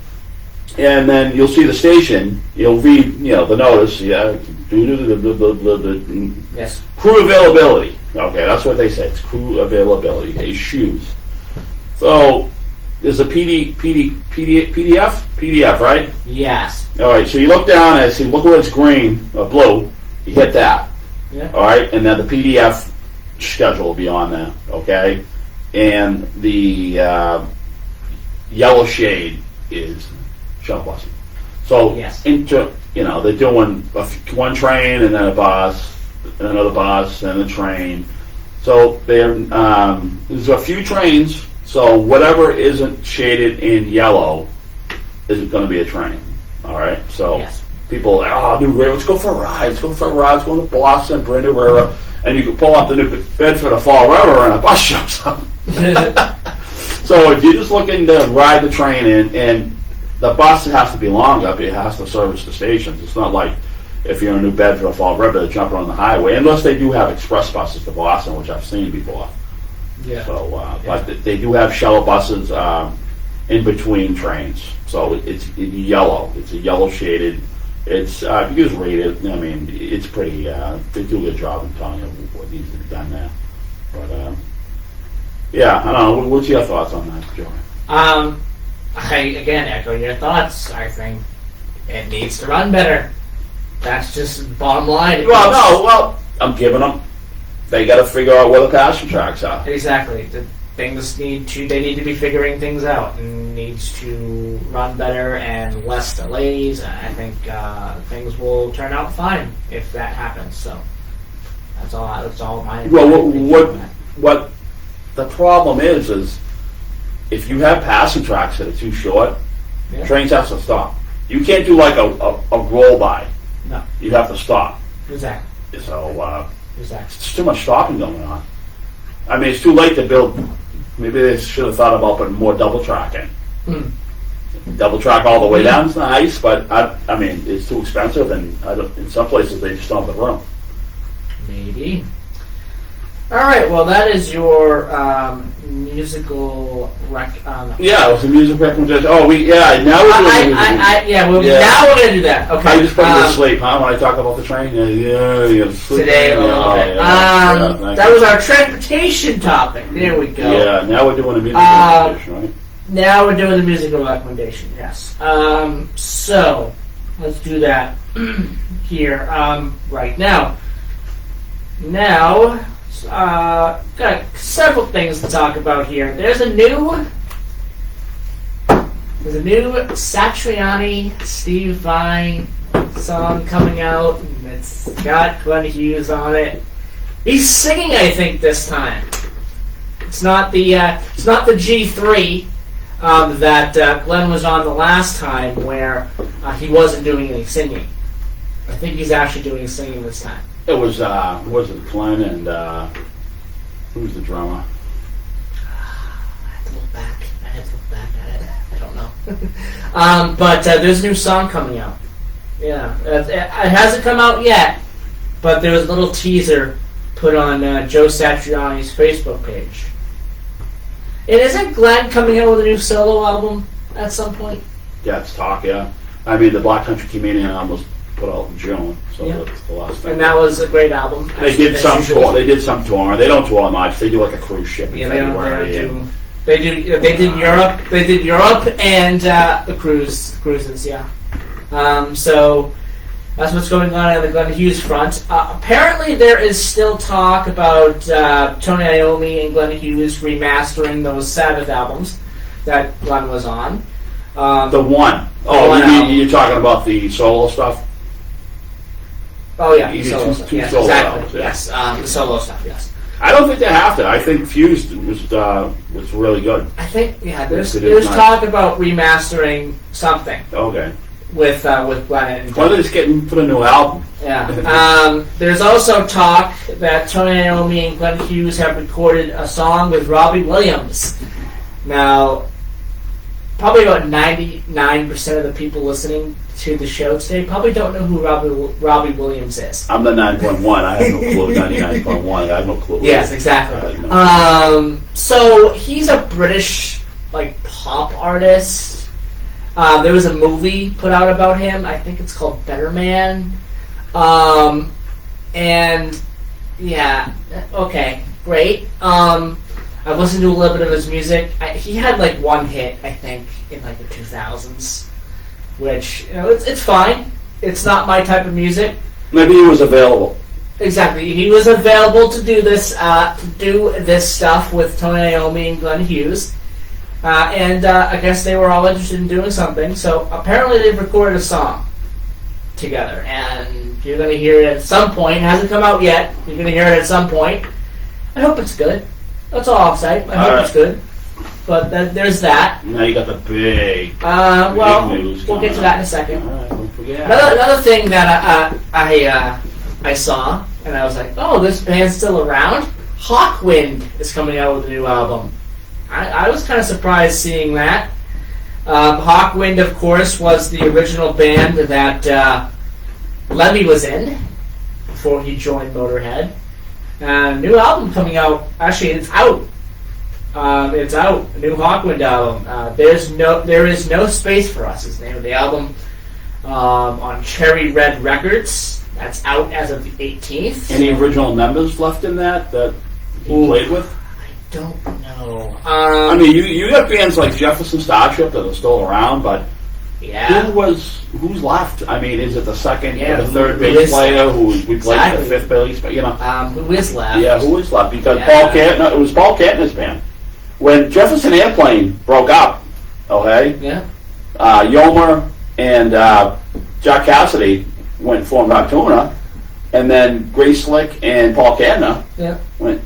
And then you'll see the station. You'll read, the notice. Yeah, due to the Yes. crew availability. Okay, that's what they say. It's crew availability. Issues. So there's a PDF, right? Yes. All right. So you look down and see. Look where it's green or blue. You hit that. Yeah. All right, and then the PDF schedule will be on there. Okay, and the yellow shade is shuttle bus. So Yes. they're doing one train and then a bus, and another bus and a train. So there's a few trains. So whatever isn't shaded in yellow isn't going to be a train. All right. So Yes. people are like, New River, let's go for a ride. Let's go for a ride. Let's go to Boston, Bryn River, and you can pull up the New Bedford or Fall River, and a bus shows up. So if you're just looking to ride the train in, and the bus has to be long up, it has to service the stations. It's not like if you're in New Bedford or Fall River, they're jumping on the highway, unless they do have express buses to Boston, which I've seen before. Yeah. So, but they do have shuttle buses in between trains. So it's yellow. It's a yellow shaded. It's you can just read it. I mean, it's pretty. They do a good job in telling you what needs to be done there. But yeah, I don't know. What's your thoughts on that, Joey? I again echo your thoughts. I think it needs to run better. That's just bottom line. Well, I'm giving them. They got to figure out where the passenger tracks are. Exactly. They need to be figuring things out, and needs to run better and less delays. I think things will turn out fine if that happens. So that's all my. Well, what the problem is if you have passing tracks that are too short, Yeah. trains have to stop. You can't do like a roll by. No. You have to stop. Exactly. So Exactly. it's too much stopping going on. I mean, it's too late to build. Maybe they should have thought about putting more double tracking. Double track all the way down is nice, but I mean, it's too expensive, and in some places they just don't have the room. Maybe. All right. Well, that is your musical Yeah, it was a music recommendation. Oh, now we're doing now we're gonna do that. Okay. I just put you to sleep, huh? When I talk about the train, yeah, sleep. Today a little bit. That was our transportation topic. There we go. Yeah, now we're doing a music recommendation, right? Now we're doing the musical recommendation. Yes. So let's do that here right now. Got several things to talk about here. There's a new Satriani, Steve Vai song coming out, and it's got Glenn Hughes on it. He's singing, I think, this time. It's not the G3 that Glenn was on the last time, where he wasn't doing any singing. I think he's actually doing singing this time. It was Glenn and who was the drummer? I had to look back at it. I don't know. But there's a new song coming out. Yeah, it hasn't come out yet, but there was a little teaser put on Joe Satriani's Facebook page. And isn't Glenn coming out with a new solo album at some point? Yeah, it's talk. Yeah, I mean the Black Country Comedian album was put out in June, so Yeah. that's the last thing. And that was a great album. They did some tour. They did some touring. They don't tour much. They do like a cruise ship in Yeah, February. they did Europe. They did Europe and the cruises. Yeah. So that's what's going on the Glenn Hughes front. Apparently, there is still talk about Tony Iommi and Glenn Hughes remastering those Sabbath albums that Glenn was on. The one. The one album. You're talking about the solo stuff? Oh yeah, You the did solo two stuff. Yes, solo exactly. albums, yeah. Yes, the solo stuff. Yes. I don't think they have to. I think Fused was really good. I think there's It is nice. talk about remastering something Okay. with Glenn and Well, they're just getting for the new album. Yeah. There's also talk that Tony Iommi and Glenn Hughes have recorded a song with Robbie Williams. Now, probably about 99% of the people listening to the show today probably don't know who Robbie Williams is. I'm the 9.1. I have no clue. 99.1. I have no clue. Yes, exactly. So he's a British pop artist. There was a movie put out about him. I think it's called Better Man. And yeah, okay, great. I've listened to a little bit of his music. He had one hit, I think, in the 2000s, which it's fine. It's not my type of music. Maybe he was available. Exactly, he was available to do this stuff with Tony Iommi and Glenn Hughes, and I guess they were all interested in doing something. So apparently they've recorded a song together, and you're going to hear it at some point. It hasn't come out yet. You're going to hear it at some point. I hope it's good. That's all I'll say. I hope it's good. But there's that. Now you got the big news. We'll get to that in a second. All right, don't forget. Another thing that I saw, and I was like, oh, this band's still around? Hawkwind is coming out with a new album. I was kind of surprised seeing that. Hawkwind, of course, was the original band that Lemmy was in before he joined Motorhead. New album coming out. Actually, it's out. It's out. A new Hawkwind album. There is no space for us. Is the name of the album on Cherry Red Records. That's out as of the 18th. Any original members left in that he played with? I don't know. I mean, you got bands like Jefferson Starship that are still around, but yeah, who's left? I mean, is it the second or the who third bass player who replaced the Exactly. fifth bass? Who is left? Yeah, who is left? Because Yeah. it was Paul Kantner's band. When Jefferson Airplane broke up, okay, Yeah. Yomer and Jack Cassidy went and formed Artuna, and then Grace Slick and Paul Kantner Yeah. went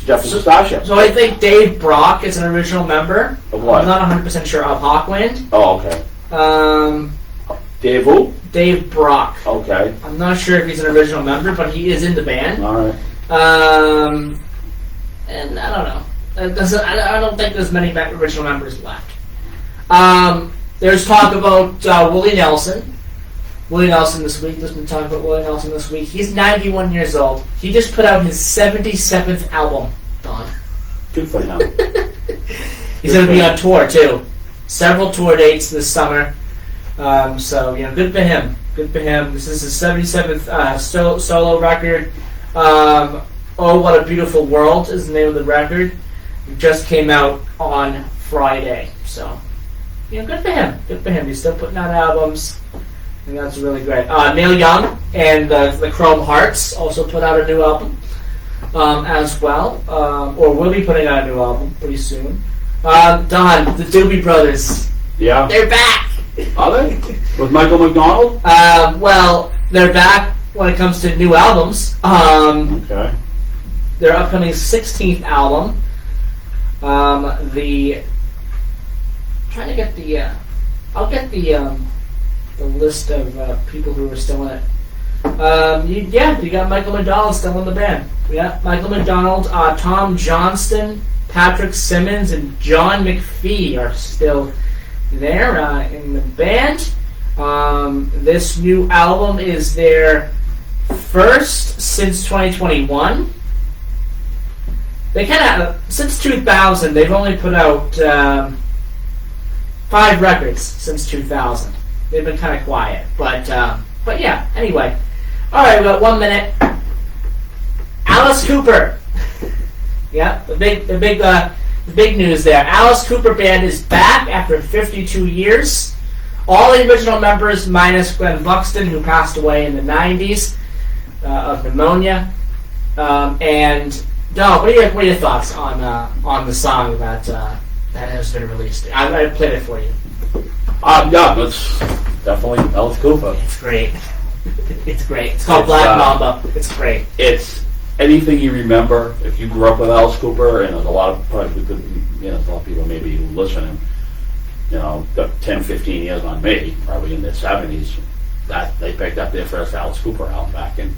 Jefferson Starship. So I think Dave Brock is an original member. Of what? I'm not 100% sure of Hawkwind. Oh, okay. Dave who? Dave Brock. Okay. I'm not sure if he's an original member, but he is in the band. All right. And I don't know. I don't think there's many original members left. There's talk about Willie Nelson. Willie Nelson this week. There's been talk about Willie Nelson this week. He's 91 years old. He just put out his 77th album. Don. Good for him. He's going to be on tour too. Several tour dates this summer. So good for him. Good for him. This is his 77th solo record. Oh, What a Beautiful World is the name of the record. It just came out on Friday. So, good for him. Good for him. He's still putting out albums. And that's really great. Neil Young and the Chrome Hearts also put out a new album as well. Or will be putting out a new album pretty soon. Don, the Doobie Brothers. Yeah. They're back. Are they? With Michael McDonald? Well, they're back when it comes to new albums. Okay. Their upcoming 16th album. Trying to get the. I'll get the list of people who are still in it. You got Michael McDonald still in the band. Yeah, Michael McDonald, Tom Johnston, Patrick Simmons, and John McPhee are still there in the band. This new album is their first since 2021. They kind of since 2000 they've only put out 5 records since 2000. They've been kind of quiet, but yeah. Anyway, all right, we got 1 minute. Alice Cooper. Yeah, the big news there. Alice Cooper Band is back after 52 years. All the original members, minus Glenn Buxton, who passed away in the 90s of pneumonia. And Don, what are your thoughts on the song that that has been released. I played it for you. Yeah, it's definitely Alice Cooper. It's great. It's great. It's called It's, Black Mamba. It's great. It's anything you remember. If you grew up with Alice Cooper, and there's a lot of probably good, there's a lot of people maybe who listen, got 10, 15 years on me, probably in their 70s. That they picked up their first Alice Cooper album back in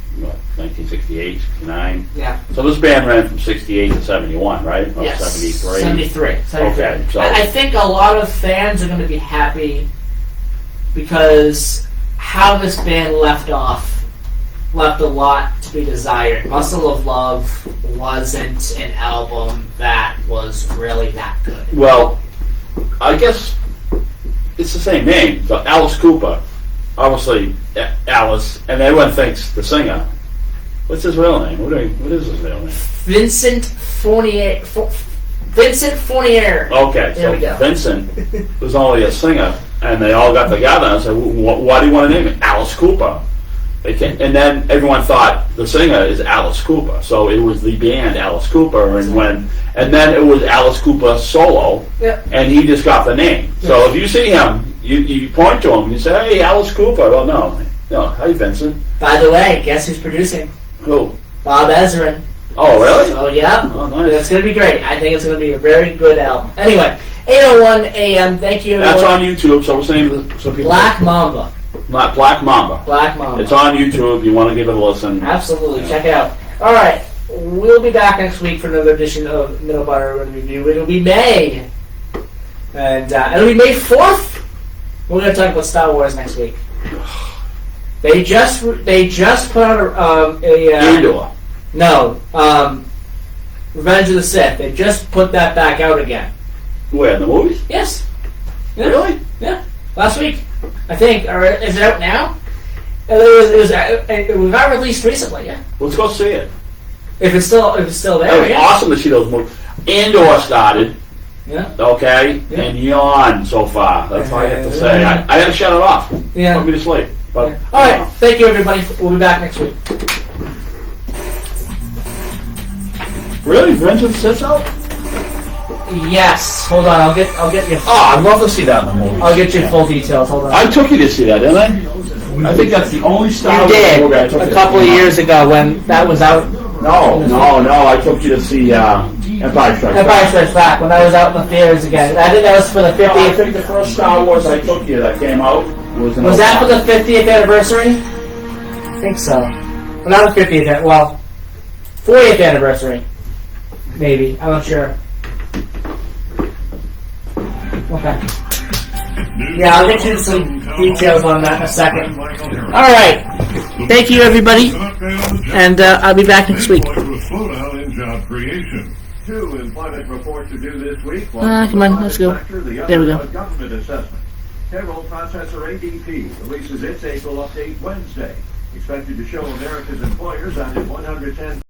1968, 69. Yeah. So this band ran from 68 to 71, right? Or Yes. 73. 73. Okay, so I think a lot of fans are going to be happy because how this band left a lot to be desired. Muscle of Love wasn't an album that was really that good. well, I guess it's the same name. So Alice Cooper, obviously Alice, and everyone thinks the singer. What's his real name? What is his real name? Vincent Fournier. Vincent Fournier. Okay, There so we go. Vincent was only a singer, and they all got together and said, "Why do you want to name it Alice Cooper?" And then everyone thought the singer is Alice Cooper, so it was the band Alice Cooper, and then it was Alice Cooper solo, Yep. and he just got the name. So if you see him, you point to him, you say, "Hey, Alice Cooper." Well, no, hey, Vincent. By the way, guess who's producing? Who? Bob Ezrin. Oh, really? So yeah, Oh, nice. it's going to be great. I think it's going to be a very good album. Anyway, 8:01 a.m. Thank you, everyone. That's on YouTube, so we're saying so people. Black Mamba. Not Black Mamba. Black Mamba. It's on YouTube. You want to give it a listen. Absolutely. Check it out. All right. We'll be back next week for another edition of Middleboro Review. It'll be May. And it'll be May 4th. We're going to talk about Star Wars next week. They just put out Andor. No. Revenge of the Sith. They just put that back out again. Where, in the movies? Yes. Yeah. Really? Yeah. Last week, I think. Or is it out now? It was not released recently. Yeah. Let's go see it. If it's still It there. was Yeah. awesome to see those movies. Andor started, Yeah. okay, Yeah. and yawn so far. That's all I have to say. I had to shut it off. Yeah. Put me to sleep. But All right. Thank you, everybody. We'll be back next week. Really, Vincent sits out? Yes. Hold on. I'll get you. Oh, I'd love to see that in the movie. I'll get you full details. Hold on. I took you to see that, didn't I? I think that's the only Star You Wars did movie I took a you couple to of see. years ago when that was out. No. I took you to see Empire Strikes Back. Empire Strikes Back when I was out in the theaters again. I think that was for the No, I 50th. think the first Star Wars I took you that came out was in Was that for 05. the 50th anniversary? I think so. Well, not the 50th. Well, 40th anniversary. Maybe. I'm not sure. Okay. Yeah, I'll get you some details on that in a second. All right. Thank you, everybody. And I'll be back next week. Slowdown in job creation. 2 employment reports are due this week. Come on, let's go. There we go. A government assessment. Payroll processor ADP releases its April update Wednesday. Expected to show America's employers on its 110